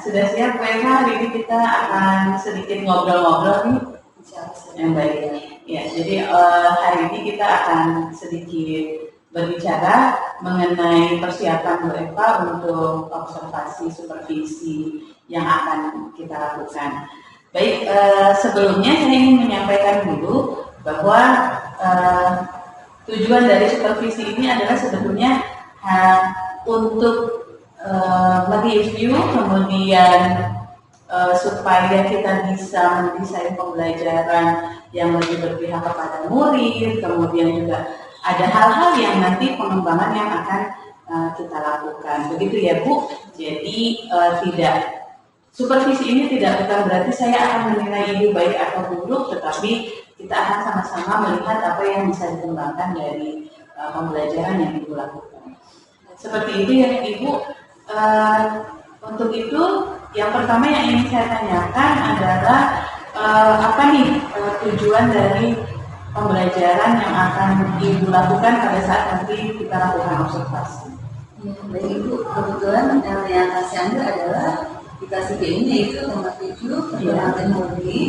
sudah siap Bu Eva? Hari ini kita akan sedikit ngobrol-ngobrol nih. Yang baik. Ya, jadi hari ini kita akan sedikit berbicara mengenai persiapan Bu Eva untuk observasi supervisi yang akan kita lakukan. Baik, sebelumnya saya ingin menyampaikan dulu bahwa tujuan dari supervisi ini adalah sebetulnya untuk mereview, kemudian supaya kita bisa mendesain pembelajaran yang lebih berpihak kepada murid, kemudian juga ada hal-hal yang nanti pengembangan yang akan kita lakukan. Begitu ya Bu. Jadi supervisi ini tidak bukan berarti saya akan menilai Ibu baik atau buruk, tetapi kita akan sama-sama melihat apa yang bisa dikembangkan dari pembelajaran yang Ibu lakukan. Seperti itu ya Ibu. Untuk itu yang pertama yang ingin saya tanyakan adalah apa nih tujuan dari pembelajaran yang akan Ibu lakukan pada saat nanti kita lakukan observasi. Ya, baik Ibu, kebetulan yang saya ambil adalah aplikasi ini yaitu tema 7 perkembangan teknologi,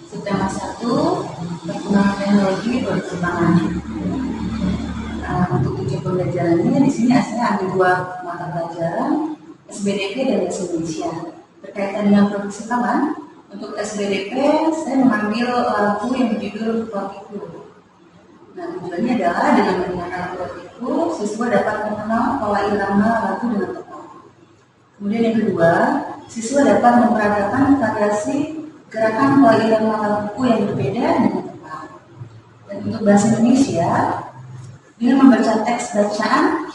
subtema 1 perkembangan teknologi berkembang. Untuk tujuan pembelajarannya di sini saya ambil 2 mata pelajaran, SBDP dan Bahasa Indonesia. Berkaitan dengan produksi taman, untuk SBDP saya mengambil lagu yang berjudul Protiku. Nah, tujuannya adalah dengan menggunakan Protiku, siswa dapat mengenal pola irama lagu dengan tepat. Kemudian yang kedua, siswa dapat memperagakan variasi gerakan pola irama lagu yang berbeda dengan tepat. Dan untuk Bahasa Indonesia, dengan membaca teks bacaan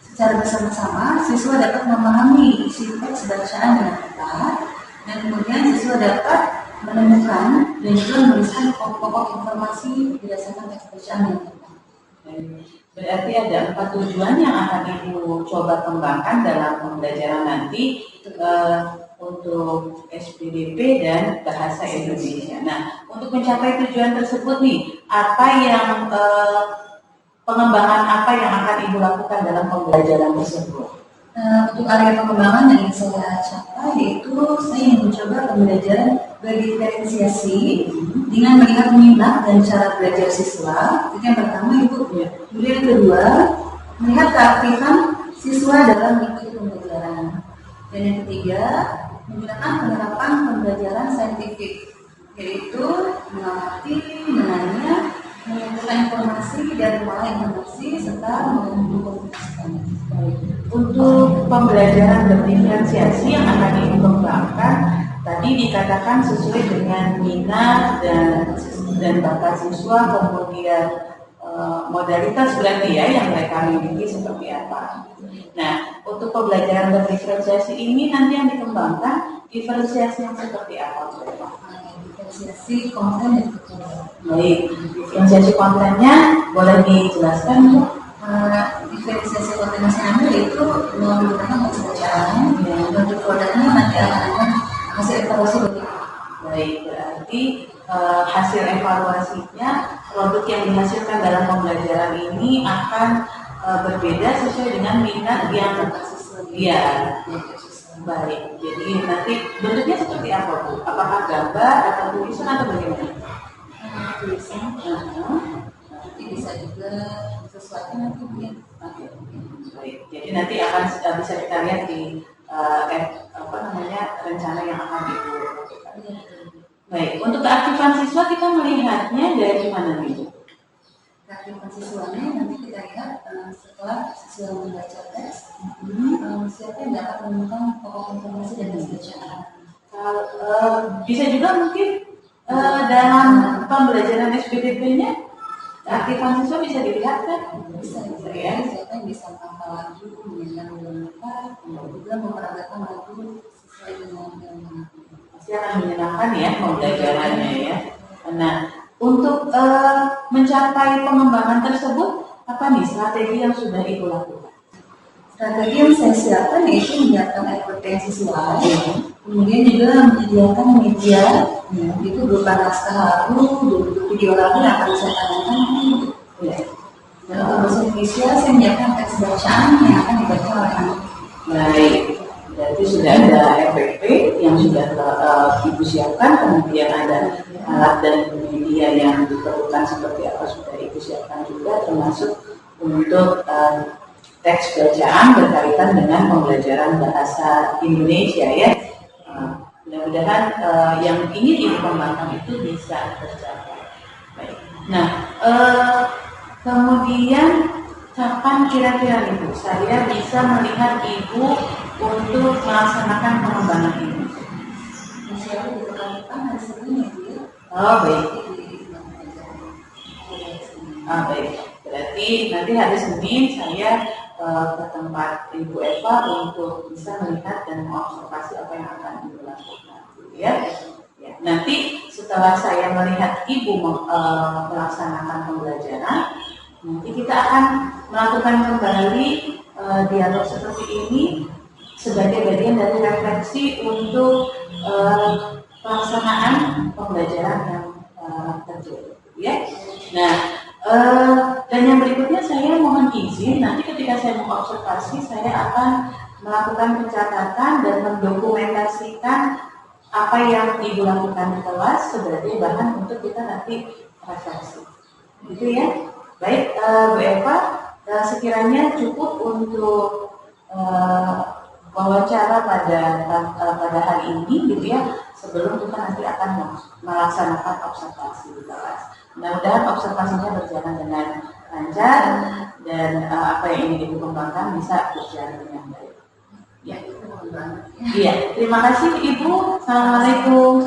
secara bersama-sama, siswa dapat memahami isi teks bacaan dengan tepat, dan kemudian siswa dapat menemukan dan juga menuliskan pokok-pokok informasi berdasarkan teks bacaan yang tepat. Berarti ada 4 tujuan yang akan Ibu coba kembangkan dalam pembelajaran nanti untuk SPDP dan Bahasa Indonesia. Nah, untuk mencapai tujuan tersebut nih, apa yang pengembangan apa yang akan Ibu lakukan dalam pembelajaran tersebut? Untuk area pengembangan yang ingin saya capai yaitu saya ingin mencoba pembelajaran berdiferensiasi dengan melihat minat dan cara belajar siswa. Itu yang pertama Ibu. Kemudian yang kedua, melihat keaktifan siswa dalam mengikuti pembelajaran. Dan yang ketiga, menggunakan penerapan pembelajaran saintifik, yaitu mengamati, menanya, mengumpulkan informasi dan mengolah informasi serta mengkomunikasikan. Untuk pembelajaran berdiferensiasi yang akan Ibu kembangkan, tadi dikatakan sesuai dengan minat dan bakat siswa, kemudian modalitas berarti ya yang mereka miliki seperti apa. Nah, untuk pembelajaran berdiferensiasi ini nanti yang dikembangkan diferensiasi yang seperti apa? Diferensiasi konten dan fitur. Baik, diferensiasi kontennya boleh dijelaskan Bu? Diferensiasi konten yang saya ambil itu menggunakan teks bacaan. Untuk produknya nanti akan ada hasil evaluasi berikut. Baik, berarti hasil evaluasinya produk yang dihasilkan dalam pembelajaran ini akan berbeda sesuai dengan minat yang baik. Jadi nanti bentuknya seperti apa Bu? Apakah gambar atau tulisan atau bagaimana? Tulisan. Nanti bisa juga sesuatu nanti mungkin. Baik. Jadi nanti akan bisa kita lihat di rencana yang akan Ibu lakukan. Baik, untuk keaktifan siswa kita melihatnya dari mana nih? Keaktifan siswanya nanti kita lihat setelah siswa membaca teks, siapa yang dapat menemukan pokok informasi dan teks bacaan. Bisa juga mungkin dalam pembelajaran SPDP-nya keaktifan siswa bisa dilihat kan? Bisa ya. Siapa yang bisa menghafal lagu, menyanyikan beberapa, juga memperagakan lagu sesuai dengan yang pasti akan menyenangkan ya pembelajarannya ya. Nah, untuk mencapai pengembangan tersebut, apa nih strategi yang sudah Ibu lakukan? Strategi yang saya siapkan yaitu menyiapkan SPDP siswa, kemudian juga menyediakan media, itu berupa naskah lagu, video lagu yang akan saya tayangkan. Dan untuk bahasa Indonesia, saya menyiapkan teks bacaan yang akan dibaca oleh anak. Baik, berarti Jadi sudah ada FPP yang sudah Ibu siapkan, kemudian ada alat dan media yang diperlukan seperti apa sudah Ibu siapkan juga, termasuk untuk teks bacaan berkaitan dengan pembelajaran bahasa Indonesia ya. Mudah-mudahan yang ingin Ibu kembangkan itu bisa tercapai. Baik. Nah, kemudian kapan kira-kira Ibu saya bisa melihat Ibu untuk melaksanakan pengembangan ini? Insya Allah di pekan depan hari Senin ya Bu ya. Oh baik. Baik. Berarti nanti hari Senin saya ke tempat Ibu Eva untuk bisa melihat dan mengobservasi apa yang akan Ibu lakukan, ya. Ya. Nanti setelah saya melihat Ibu melaksanakan pembelajaran, nanti kita akan melakukan kembali dialog seperti ini sebagai bagian dari refleksi untuk pelaksanaan pembelajaran yang terjadi, ya. Nah. Dan yang berikutnya saya mohon izin, nanti ketika saya mengobservasi saya akan melakukan pencatatan dan mendokumentasikan apa yang Ibu lakukan di kelas sebagai bahan untuk kita nanti refleksi. Gitu ya. Baik, Bu Eva, sekiranya cukup untuk wawancara pada hari ini gitu ya, sebelum kita nanti akan melaksanakan observasi di kelas. Mudah-mudahan observasinya berjalan dengan lancar dan apa yang ingin Ibu kembangkan bisa berjalan dengan baik. Ya, iya. Terima kasih Ibu. Assalamualaikum.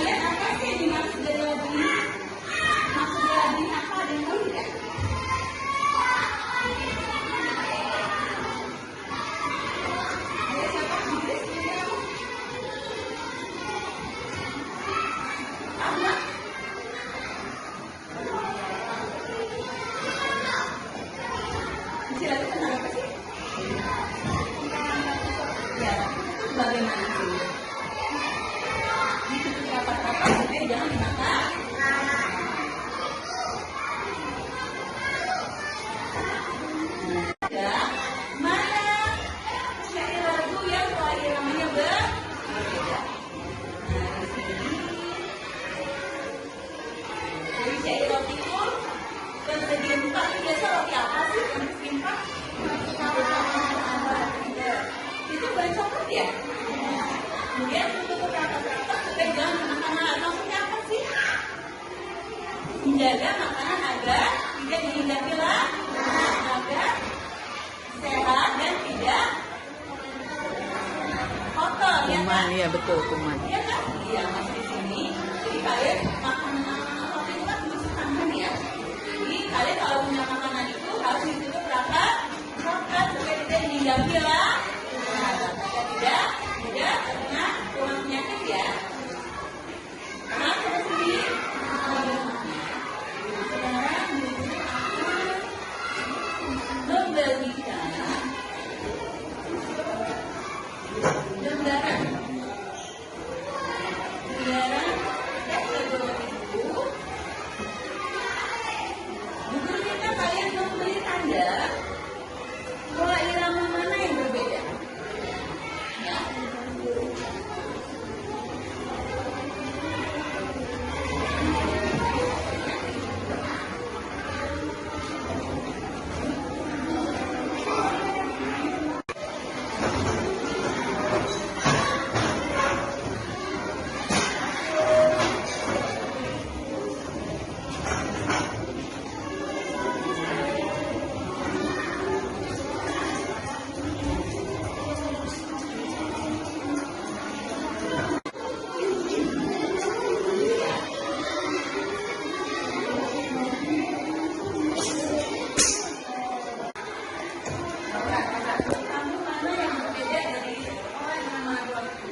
kalian apa sih yang dimaksud dari lagu ini? Maksudnya lagu ini apa? Ada yang tahu tidak? Ada siapa? Inggris? Apa? Silakan apa sih? Ya, itu bagaimana sih? Ditutup rapat-rapat, supaya jangan dimakan. Ya, mana syair lagu yang mulai namanya berbeda? Nah, di sini dari syair roti pun yang segi empat biasa roti apa sih yang segi empat? Itu bukan coklat ya? Kemudian untuk rapat-rapat supaya jangan dimakan malam. Maksudnya apa sih? Menjaga makanan agar tidak dihinggapi lah, agar sehat dan tidak kotor ya Kuman, kan? iya betul kuman. Iya kan? Iya masih di sini. Jadi kalian makan roti itu kan dimakan ya. Jadi kalian kalau punya makanan itu harus ditutup rapat supaya tidak dihinggapi lah, tidak karena kurang penyakit ya. Nah, terus ini sekarang membagikan lembaran itu. Buku kita kalian memberi tanda pola irama mana yang berbeda. Ya. Kamu mana yang berbeda dari pola irama dua itu?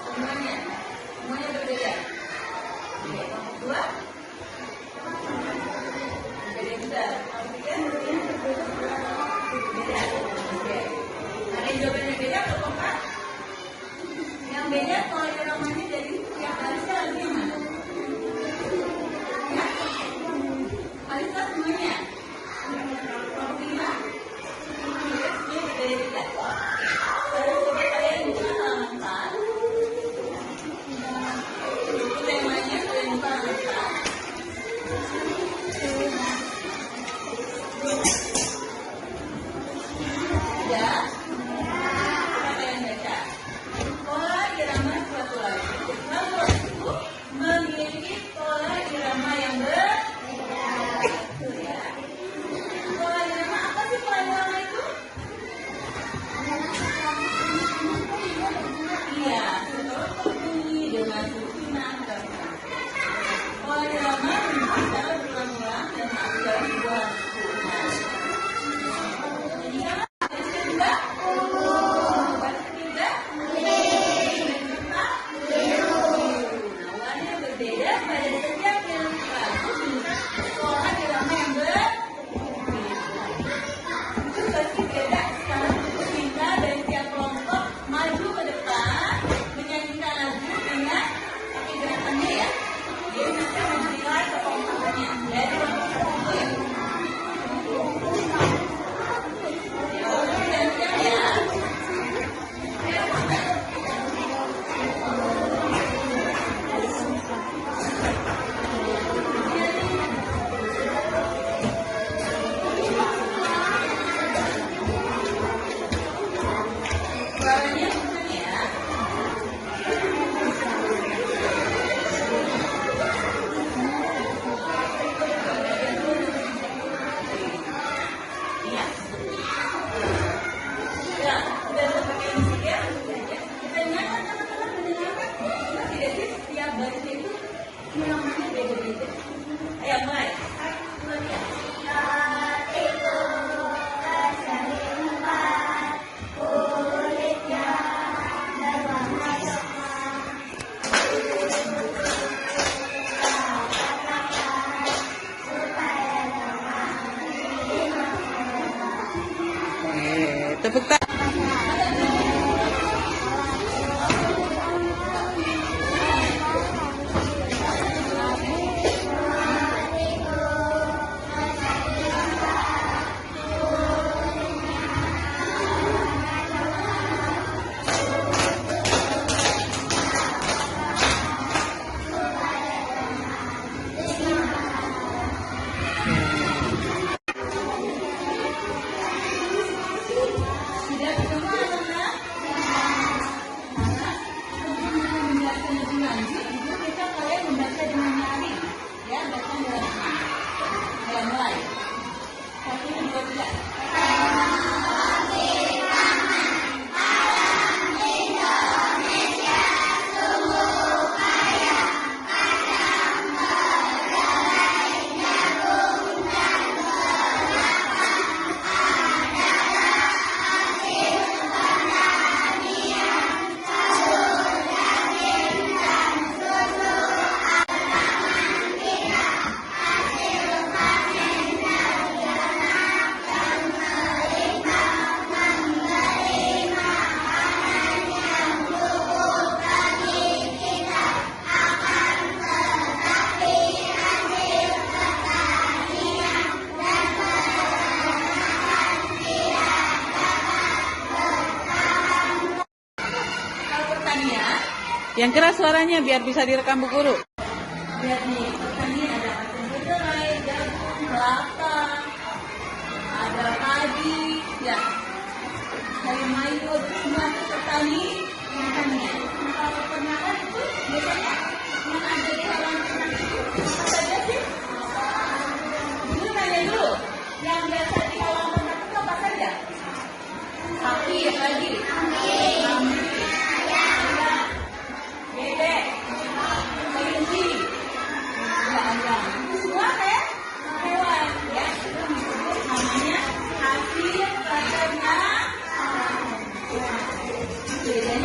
Semuanya berbeda. Oke, yang kedua berbeda juga. Yang ketiga berbeda. Oke. Ada yang jawabannya beda atau kompak? Yang beda pola iramanya dari yang Alisa lagi yang mana? Ya? Alisa semuanya. Terus coba kalian buka halaman 4. Itu temanya kalian buka halaman 4. Ya, coba kalian baca. Pola irama suatu Ayo mulai. Tepuk tangan. Sudah ketemu anak-anak? Untuk menjelaskan lebih lanjut, itu kita kalian membaca dengan nyaring, ya, baca dengan nyaring. Ayo mulai. 1, 2, 3. Kalau pertanian, Yang keras suaranya biar bisa direkam Bu Guru. lihat nih, pertanian ada kacang kedelai, jagung, kelapa, ada padi, ya, sayur mayur, semua itu pertanian. Nah, kalau peternakan itu biasanya yang ada di halaman ternak itu apa saja sih? Dulu tanya dulu, yang biasa di halaman ternak itu apa saja? Sapi ya tadi. Kambing, ayam, bebek, kelinci, ayam. Itu semua kan hewan, ya. Itu disebut namanya hasil peternakan. Bedanya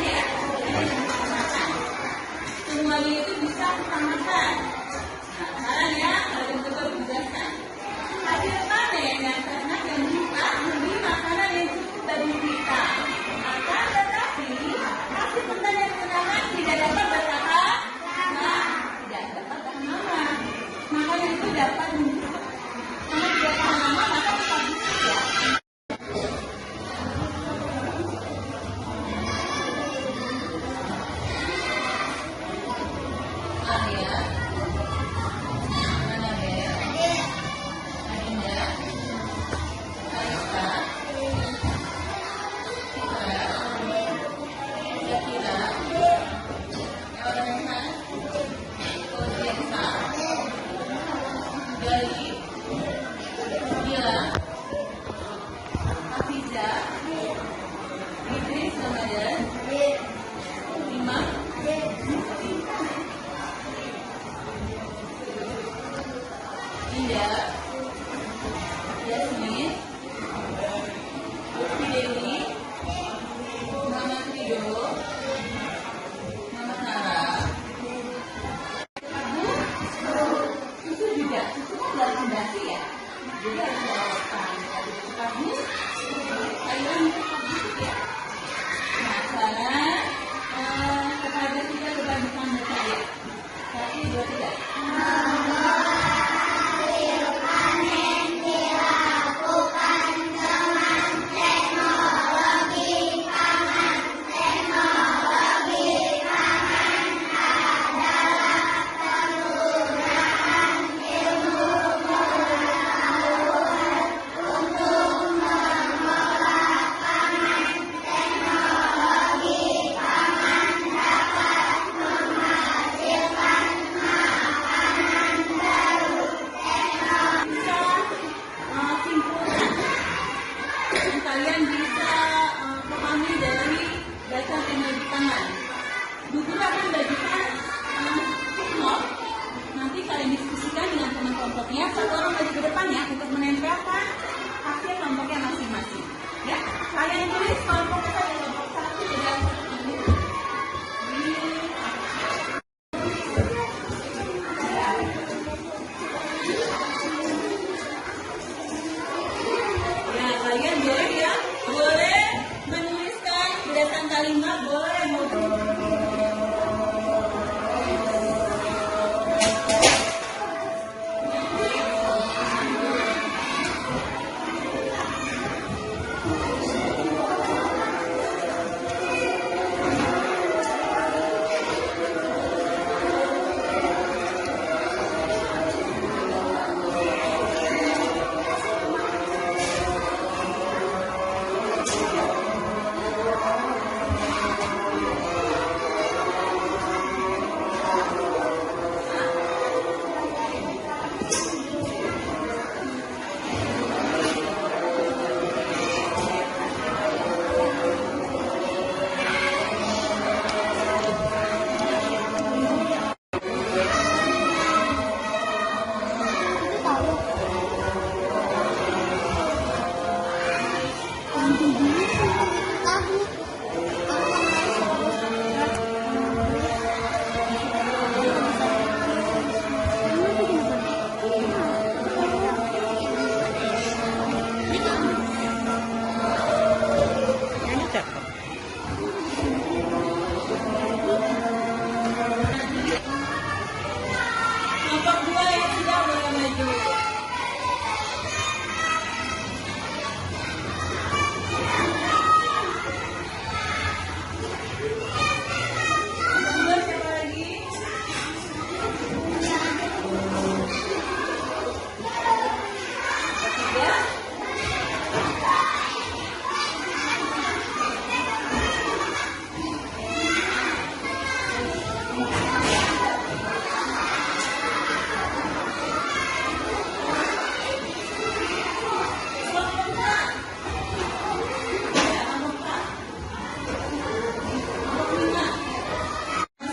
Ya, satu orang maju ke depan ya untuk menempelkan hasil kelompoknya masing-masing. Ya, kalian tulis kelompoknya pada kelompok 1 dan ya, kalian boleh ya, boleh menuliskan berdasarkan kalimat, boleh mau Ini cakep. kelompok 2 yang sudah boleh maju. Kelompok 2 siapa lagi? Ketiga.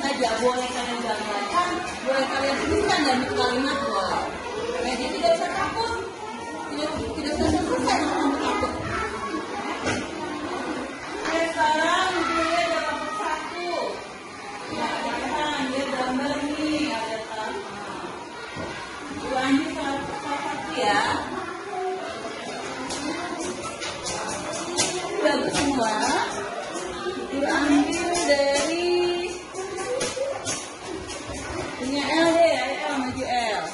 Saja boleh kalian gambarkan, boleh kalian tuliskan dalam kalimat boleh. Jadi tidak usah takut, tidak usah selesai untuk takut. Oke, sekarang dia dapat 1. Ya, kan dia gambar nih, ada sama. Lanjut satu ya. Bagus semua. Diambil dari punya L deh, ayo L maju L.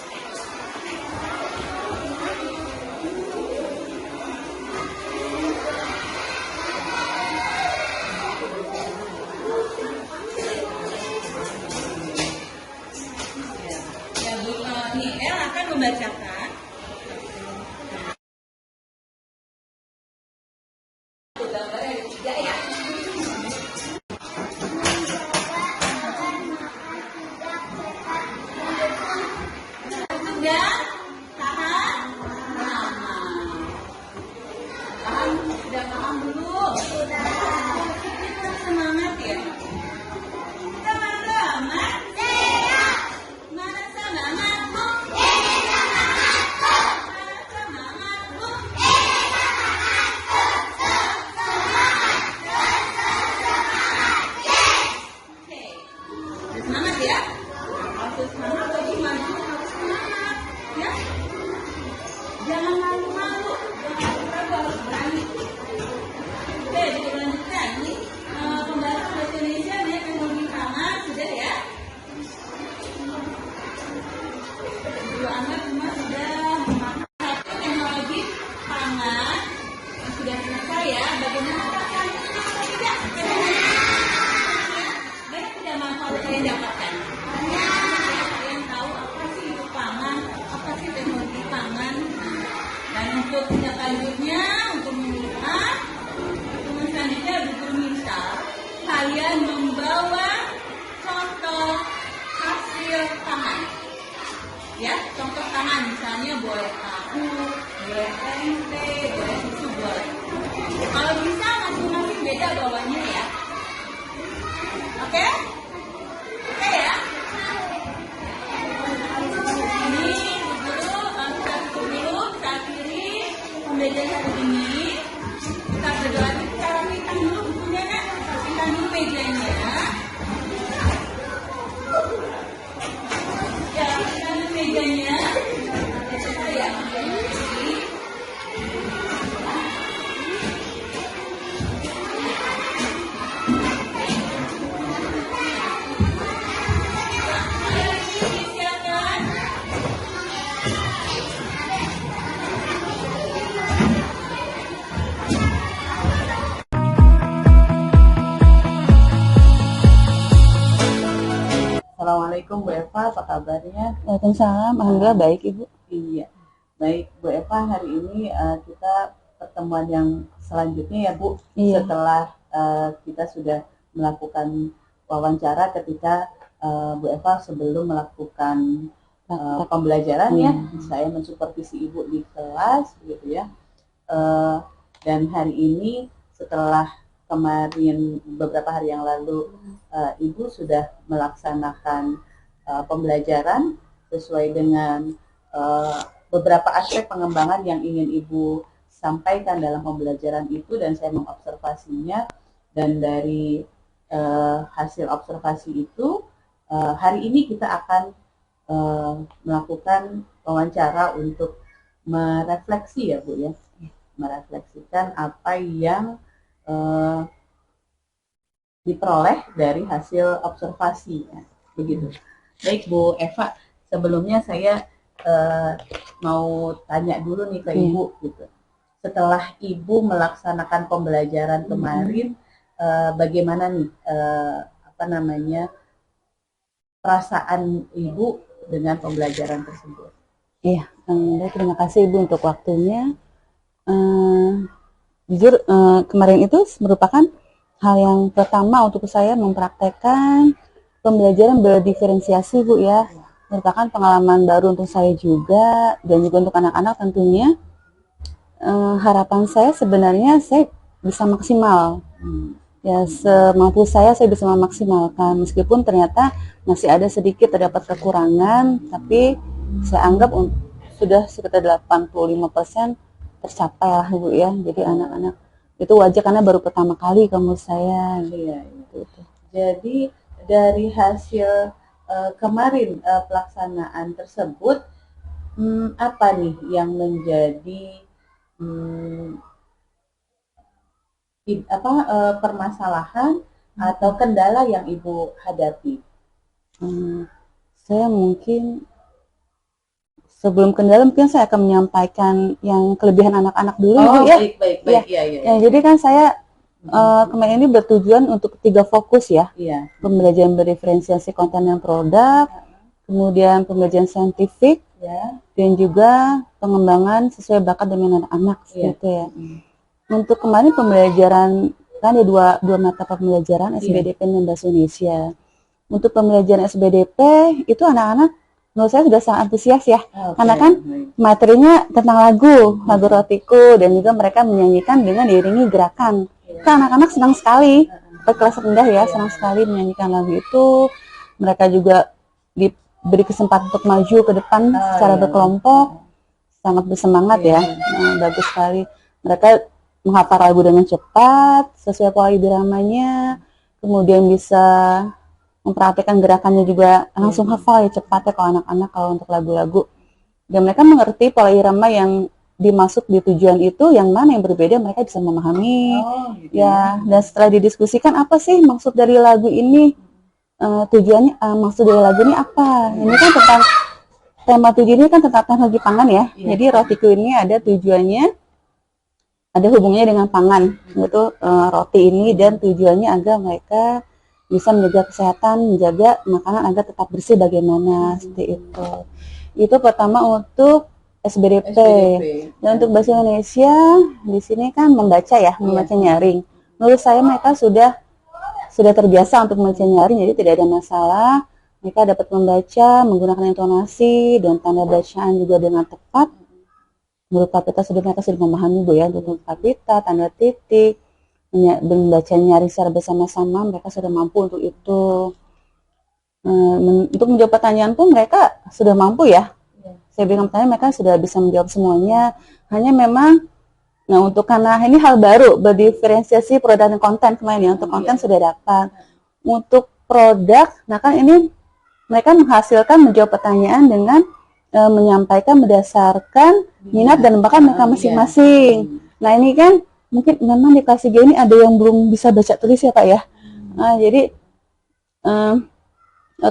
Ya, nih L akan membacakan. Gambarnya ada 3 ya. Sudah tahan lama. Sudah paham belum? Kita semangat ya. Kita mana semangat? Mana semangat bu? Mana semangat bu? Oke, semangat ya. Harus semangat lagi maju, harus semangat ya. Jangan malu-malu, jangan ragu, harus berani. Oke, kita lanjutkan nih. Pembahasan bahasa Indonesia nih teknologi tangan sudah ya. Dua anak semua sudah memahami satu teknologi tangan yang sudah selesai ya. Bagaimana kalian tidak? Banyak tidak manfaat kalian dapatkan? Kalian Assalamualaikum Bu Eva, apa kabarnya? Waalaikumsalam, alhamdulillah baik Ibu. Iya, baik Bu Eva, hari ini kita pertemuan yang selanjutnya ya Bu, Iya. setelah kita sudah melakukan wawancara ketika Bu Eva sebelum melakukan pembelajaran ya, saya mensupervisi Ibu di kelas gitu ya. Dan hari ini setelah kemarin beberapa hari yang lalu Ibu sudah melaksanakan pembelajaran sesuai dengan beberapa aspek pengembangan yang ingin Ibu sampaikan dalam pembelajaran itu, dan saya mengobservasinya, dan dari hasil observasi itu hari ini kita akan melakukan wawancara untuk merefleksi ya Bu ya, merefleksikan apa yang diperoleh dari hasil observasi ya, begitu. Baik Bu Eva, sebelumnya saya mau tanya dulu nih ke Ibu gitu. Setelah Ibu melaksanakan pembelajaran kemarin, bagaimana nih perasaan Ibu dengan pembelajaran tersebut? Iya, terima kasih Ibu untuk waktunya. Jujur kemarin itu merupakan hal yang pertama untuk saya mempraktekkan pembelajaran berdiferensiasi Bu ya. Merupakan pengalaman baru untuk saya juga, dan juga untuk anak-anak tentunya. Harapan saya sebenarnya saya bisa maksimal. Ya semampu saya bisa memaksimalkan, meskipun ternyata masih ada sedikit terdapat kekurangan, tapi saya anggap sudah sekitar 85% tercapai lah Bu ya. Jadi anak-anak itu wajar karena baru pertama kali kamu saya gitu. Jadi dari hasil kemarin pelaksanaan tersebut, apa nih yang menjadi permasalahan atau kendala yang Ibu hadapi? Saya mungkin sebelum kendala mungkin saya akan menyampaikan yang kelebihan anak-anak dulu ya. Baik. Ya. Ya, jadi kan saya kemarin ini bertujuan untuk 3 fokus ya. Iya. Pembelajaran berdiferensiasi konten dan produk, kemudian pembelajaran saintifik, ya, dan juga pengembangan sesuai bakat dan minat anak gitu ya. Untuk kemarin pembelajaran kan ada dua mata pembelajaran, SBDP dan Bahasa Indonesia. Untuk pembelajaran SBDP itu anak-anak menurut saya sudah sangat antusias ya, karena kan materinya tentang lagu Rotiku, dan juga mereka menyanyikan dengan diiringi gerakan. Kan anak-anak senang sekali, kelas rendah ya, senang sekali menyanyikan lagu itu. Mereka juga diberi kesempatan untuk maju ke depan secara berkelompok, sangat bersemangat ya. Bagus sekali. Mereka menghafal lagu dengan cepat, sesuai pola iramanya, kemudian bisa memperhatikan gerakannya juga langsung hafal ya, cepat ya kalau anak-anak kalau untuk lagu-lagu. Dan mereka mengerti pola irama yang dimasuk di tujuan itu, yang mana yang berbeda mereka bisa memahami. Ya, dan setelah didiskusikan apa sih maksud dari lagu ini, tujuannya, maksud dari lagu ini apa? Ini kan tentang tema tujuannya kan tentang teknologi pangan ya. Jadi Rotiku ini ada tujuannya, ada hubungannya dengan pangan, yaitu roti ini, dan tujuannya agar mereka bisa menjaga kesehatan, menjaga makanan agar tetap bersih bagaimana, seperti itu. Itu pertama untuk SBDP. Dan untuk Bahasa Indonesia di sini kan membaca ya, membaca nyaring. Menurut saya mereka sudah terbiasa untuk membaca nyaring, jadi tidak ada masalah. Mereka dapat membaca menggunakan intonasi dan tanda bacaan juga dengan tepat. Menurut kapita mereka sudah memahami Bu ya, untuk kapita, tanda titik, membaca nyaring secara bersama-sama, mereka sudah mampu untuk itu. Untuk menjawab pertanyaan pun mereka sudah mampu ya. Saya berikan pertanyaan, mereka sudah bisa menjawab semuanya. Hanya memang, karena ini hal baru, berdiferensiasi produk dan konten kemarin ya. Untuk konten sudah dapat. Untuk produk, kan ini mereka menghasilkan menjawab pertanyaan dengan menyampaikan berdasarkan minat dan bakat mereka masing-masing. Nah ini kan mungkin memang di kelas 3 ini ada yang belum bisa baca tulis ya Pak ya. Jadi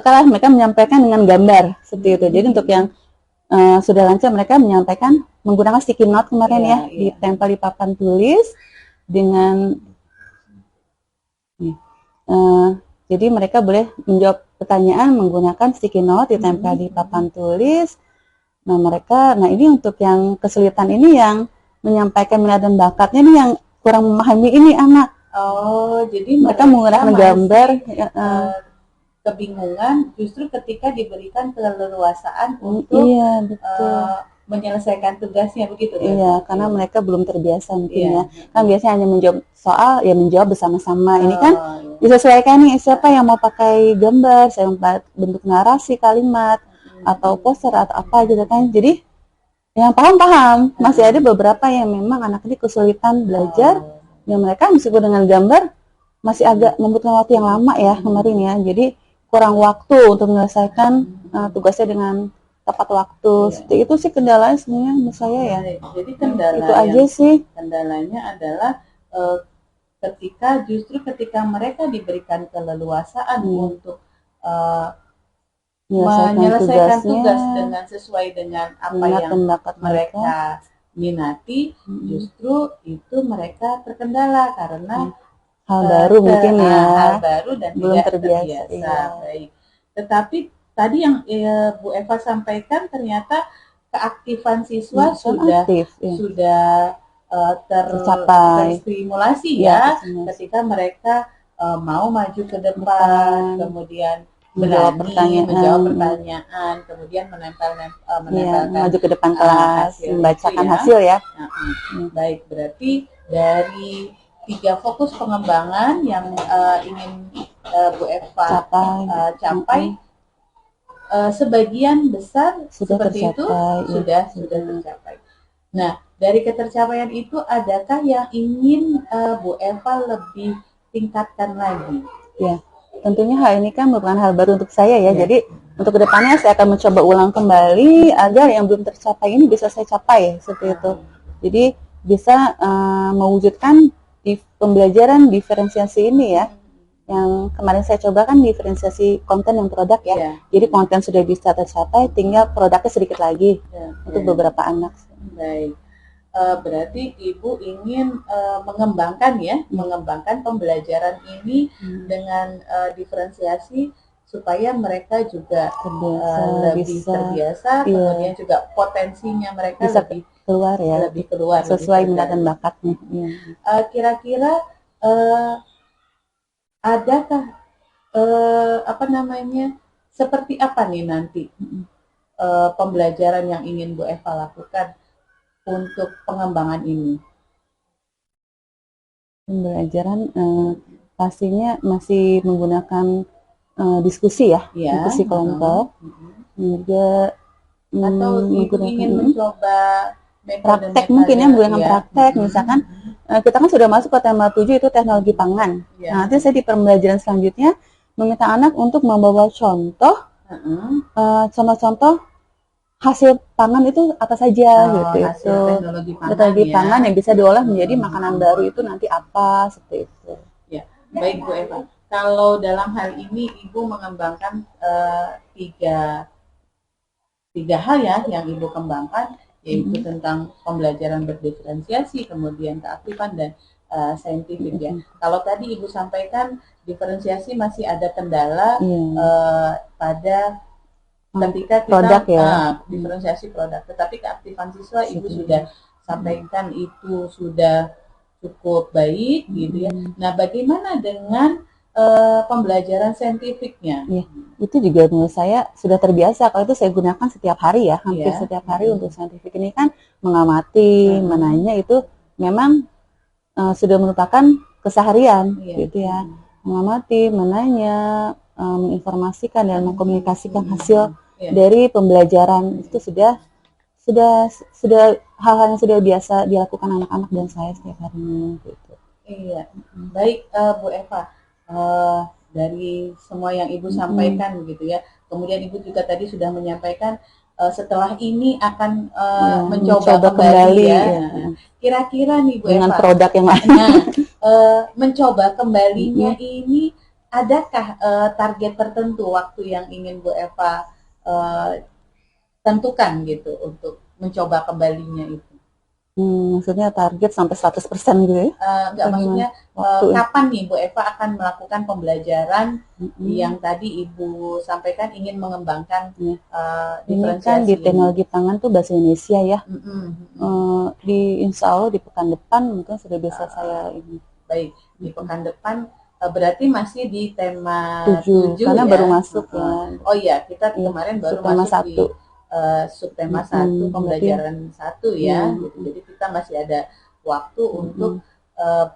kalau mereka menyampaikan dengan gambar seperti itu. Jadi untuk yang sudah lancar, mereka menyampaikan menggunakan sticky note kemarin ditempel di papan tulis dengan Jadi mereka boleh menjawab pertanyaan menggunakan sticky note ditempel di papan tulis. Nah ini untuk yang kesulitan ini yang menyampaikan minat dan bakatnya ini yang kurang memahami ini anak. Oh, jadi Mereka menggunakan gambar. Kebingungan justru ketika diberikan keleluasaan untuk Iya, betul. menyelesaikan tugasnya begitu kan? Iya, karena mereka belum terbiasa mungkin ya. Kan biasanya hanya menjawab soal, ya menjawab bersama-sama. Ini kan disesuaikan nih siapa yang mau pakai gambar, saya mau bentuk narasi, kalimat, atau poster atau apa gitu kan. Jadi yang paham-paham. Masih ada beberapa yang memang anak ini kesulitan belajar, yang mereka meskipun dengan gambar masih agak membutuhkan waktu yang lama ya kemarin ya. Jadi kurang waktu untuk menyelesaikan tugasnya dengan tepat waktu. Seperti itu sih kendalanya sebenarnya menurut saya ya. Jadi kendala itu aja sih. Kendalanya adalah ketika mereka diberikan keleluasaan untuk menyelesaikan tugas dengan sesuai dengan apa yang mereka minati, justru itu mereka terkendala karena hal baru mungkin ya, hal baru dan belum tidak terbiasa. Iya. Baik. Tetapi tadi yang Bu Eva sampaikan ternyata keaktifan siswa sudah terstimulasi ya ketika mereka mau maju ke depan, kemudian menjawab pertanyaan, kemudian menempelkan maju ke depan kelas, membacakan hasil ya. Baik, berarti dari 3 fokus pengembangan yang ingin Bu Eva capai, sebagian besar seperti itu sudah tercapai. Nah, dari ketercapaian itu adakah yang ingin Bu Eva lebih tingkatkan lagi? Ya, tentunya hal ini kan merupakan hal baru untuk saya ya. Jadi untuk kedepannya saya akan mencoba ulang kembali agar yang belum tercapai ini bisa saya capai seperti itu. Jadi bisa mewujudkan di pembelajaran diferensiasi ini ya, yang kemarin saya coba kan diferensiasi konten dan produk ya. Jadi konten sudah bisa tercapai, tinggal produknya sedikit lagi untuk beberapa anak. Baik, berarti Ibu ingin mengembangkan pembelajaran ini dengan diferensiasi supaya mereka juga lebih terbiasa, kemudian juga potensinya mereka bisa lebih keluar sesuai minat dan bakatnya. Kira-kira adakah seperti apa nih nanti pembelajaran yang ingin Bu Eva lakukan untuk pengembangan ini? Pembelajaran pastinya masih menggunakan diskusi ya, diskusi kelompok. Juga atau Ibu ingin mencoba praktek mungkin ya, menggunakan praktek. Misalkan kita kan sudah masuk ke tema 7 itu teknologi pangan. Nah, nanti saya di pembelajaran selanjutnya meminta anak untuk membawa contoh contoh-contoh hasil pangan itu apa saja gitu. Teknologi pangan yang bisa diolah menjadi makanan baru itu nanti apa, seperti itu. Ya, baik Bu Eva. Kalau dalam hal ini Ibu mengembangkan tiga hal ya yang Ibu kembangkan, yaitu tentang pembelajaran berdiferensiasi, kemudian keaktifan dan saintifik ya. Kalau tadi Ibu sampaikan diferensiasi masih ada kendala pada ketika kita diferensiasi produk, tetapi keaktifan siswa Ibu sudah sampaikan itu sudah cukup baik gitu ya. Nah, bagaimana dengan pembelajaran saintifiknya? Ya, itu juga menurut saya sudah terbiasa. Kalau itu saya gunakan setiap hari ya, hampir setiap hari untuk saintifik ini kan mengamati, menanya itu memang sudah merupakan keseharian gitu ya. Mengamati, menanya, menginformasikan dan mengkomunikasikan hasil dari pembelajaran itu sudah hal-hal yang sudah biasa dilakukan anak-anak dan saya setiap harinya gitu. Iya, baik Bu Eva. Dari semua yang Ibu sampaikan begitu ya. Kemudian Ibu juga tadi sudah menyampaikan setelah ini akan mencoba kembali ya. Kira-kira nih Bu dengan Eva, produk yang lain. Mencoba kembalinya ini adakah target tertentu waktu yang ingin Bu Eva tentukan gitu untuk mencoba kembalinya itu? Maksudnya target sampai 100% gitu ya? Enggak, Apa maksudnya Waktu ya? kapan nih Bu Eva akan melakukan pembelajaran Mm-mm. yang tadi Ibu sampaikan ingin mengembangkan Iya. Ini kan diferensiasi di ini? teknologi pangan tuh bahasa Indonesia ya. Di insya Allah di pekan depan mungkin sudah bisa saya ini. Baik, di pekan depan berarti masih di tema 7 ya? karena baru masuk ya. Oh iya, kita Iya, kemarin baru subtema masuk 1. di subtema 1, pembelajaran 1 ya. Gitu. Jadi kita masih ada waktu untuk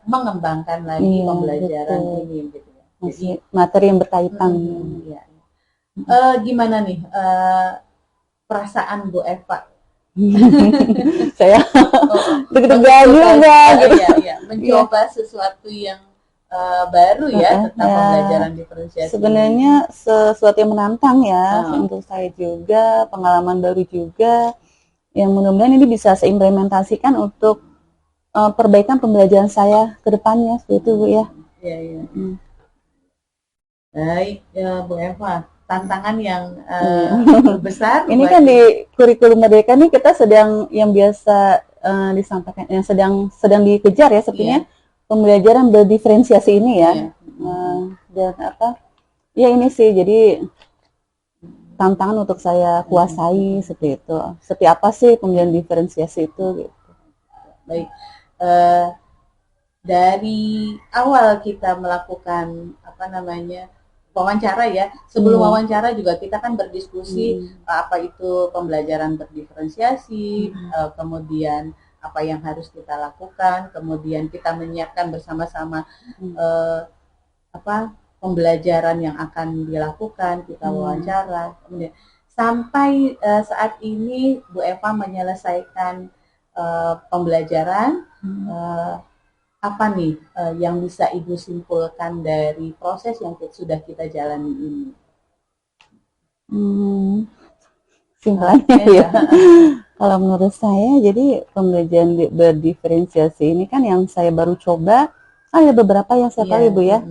mengembangkan lagi Iya, pembelajaran betul. ini gitu ya. Masih materi yang berkaitan. Iya. Gimana nih perasaan Bu Eva? Saya deg-degan juga gitu. Iya, mencoba sesuatu yang baru ya tentang pembelajaran diferensiasi. Sebenarnya sesuatu yang menantang ya untuk saya juga, pengalaman baru juga, yang mudah-mudahan ini bisa saya implementasikan untuk perbaikan pembelajaran saya ke depannya, seperti itu Bu ya. Iya. Baik, Bu Eva, tantangan yang besar. Ini kan di kurikulum Merdeka nih kita sedang yang biasa disampaikan, yang sedang dikejar ya sepertinya. Pembelajaran berdiferensiasi ini ya, dan apa? Ya ini sih jadi tantangan untuk saya kuasai seperti itu. Seperti apa sih pembelajaran diferensiasi itu? Gitu. Baik, dari awal kita melakukan wawancara ya. Sebelum wawancara juga kita kan berdiskusi apa itu pembelajaran berdiferensiasi, kemudian apa yang harus kita lakukan, kemudian kita menyiapkan bersama-sama pembelajaran yang akan dilakukan, kita wawancara, kemudian sampai saat ini Bu Eva menyelesaikan pembelajaran, apa nih yang bisa Ibu simpulkan dari proses yang sudah kita jalani ini? Simpulannya ya. Kalau menurut saya, jadi pembelajaran berdiferensiasi ini kan yang saya baru coba, ada beberapa yang saya tahu Ibu ya.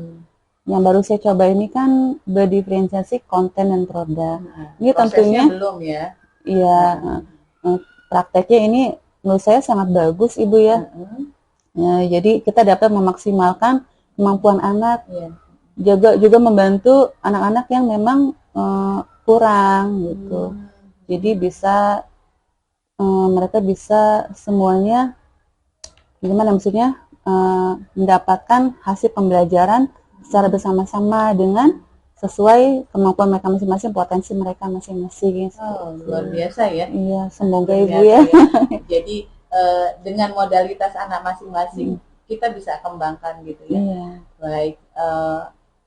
Yang baru saya coba ini kan berdiferensiasi konten dan produk. Ini tentunya belum ya? Iya, prakteknya ini menurut saya sangat bagus Ibu ya. Jadi kita dapat memaksimalkan kemampuan anak, juga membantu anak-anak yang memang kurang gitu. Jadi bisa mereka bisa semuanya gimana maksudnya mendapatkan hasil pembelajaran secara bersama-sama dengan sesuai kemampuan mereka masing-masing, potensi mereka masing-masing. Luar biasa ya. Iya, semoga Ibu ya. Jadi dengan modalitas anak masing-masing kita bisa kembangkan gitu ya. Baik,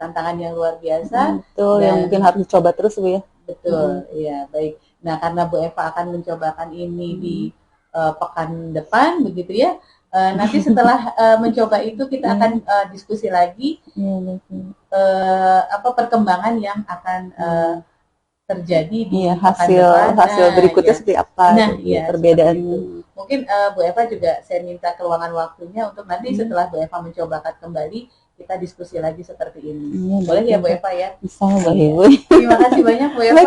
tantangan yang luar biasa. Betul, yang mungkin harus dicoba terus Bu ya. Betul, iya baik. Nah karena Bu Eva akan mencobakan ini di pekan depan begitu ya. Nanti setelah mencoba itu kita akan diskusi lagi perkembangan yang akan terjadi di hasil berikutnya seperti apa perbedaan. Mungkin Bu Eva juga saya minta keluangan waktunya untuk nanti setelah Bu Eva mencobakan kembali kita diskusi lagi seperti ini. Boleh ya Bu Eva ya? Bisa boleh Bu. Terima kasih banyak Bu Eva.